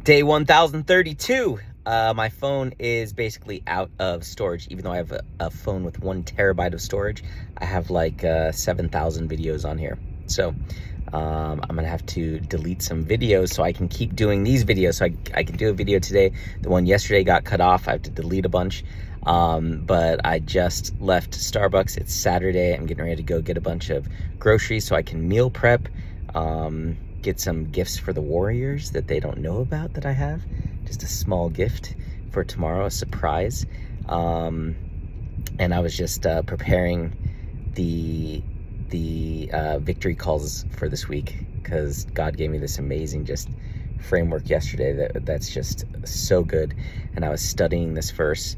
Day 1032. My phone is basically out of storage. Even though I have a phone with 1 terabyte of storage, I have like 7,000 videos on here. So I'm gonna have to delete some videos so I can keep doing these videos. So I can do a video today. The one yesterday got cut off. I have to delete a bunch. But I just left Starbucks. It's Saturday. I'm getting ready to go get a bunch of groceries so I can meal prep. Get some gifts for the Warriors that they don't know about that I have. Just a small gift for tomorrow, a surprise. And I was just preparing the victory calls for this week because God gave me this amazing just framework yesterday that's just so good. And I was studying this verse.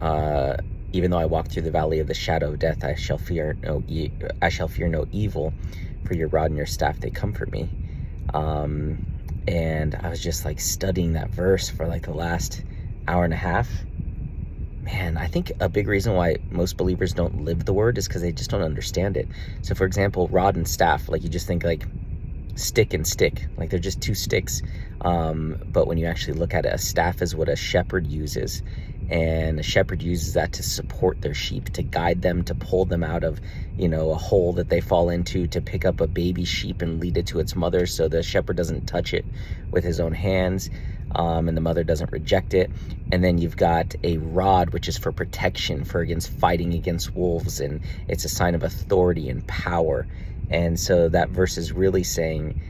Even though I walk through the valley of the shadow of death, I shall fear no evil, for your rod and your staff, they comfort me. And I was just like studying that verse for like the last hour and a half. Man, I think a big reason why most believers don't live the word is because they just don't understand it. So for example, rod and staff, like you just think like stick and stick, like they're just 2 sticks. But when you actually look at it, a staff is what a shepherd uses. And a shepherd uses that to support their sheep, to guide them, to pull them out of, a hole that they fall into, to pick up a baby sheep and lead it to its mother so the shepherd doesn't touch it with his own hands, and the mother doesn't reject it. And then you've got a rod, which is for protection, for against fighting against wolves, and it's a sign of authority and power. And so that verse is really saying,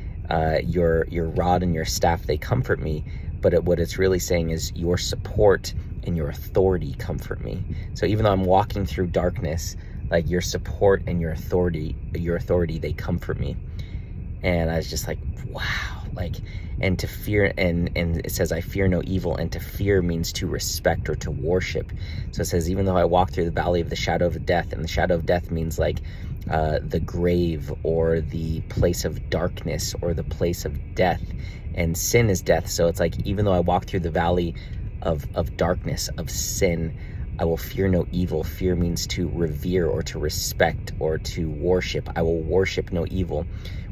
your rod and your staff, they comfort me. But what it's really saying is your support and your authority comfort me. So even though I'm walking through darkness, like your support and your authority, they comfort me. And I was just like, wow, like, and to fear, and it says, I fear no evil, and to fear means to respect or to worship. So it says, even though I walk through the valley of the shadow of death, and the shadow of death means like the grave or the place of darkness or the place of death, and sin is death. So it's like, even though I walk through the valley of darkness, of sin, I will fear no evil. Fear means to revere or to respect or to worship. I will worship no evil.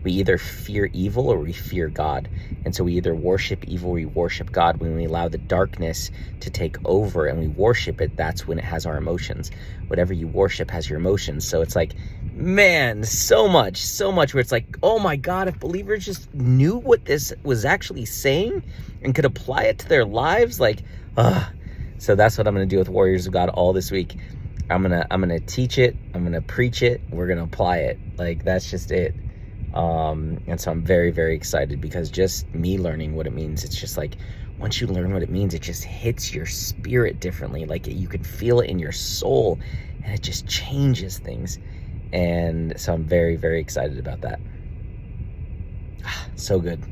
We either fear evil or we fear God. And so we either worship evil or we worship God. When we allow the darkness to take over and we worship it, that's when it has our emotions. Whatever you worship has your emotions. So it's like, man, so much where it's like, oh my God, if believers just knew what this was actually saying and could apply it to their lives, like, So that's what I'm going to do with Warriors of God all this week. I'm going to teach it. I'm going to preach it. We're going to apply it. Like, that's just it. And so I'm very, very excited because just me learning what it means, it's just like, once you learn what it means, it just hits your spirit differently. Like you can feel it in your soul and it just changes things. And so I'm very, very excited about that. So good.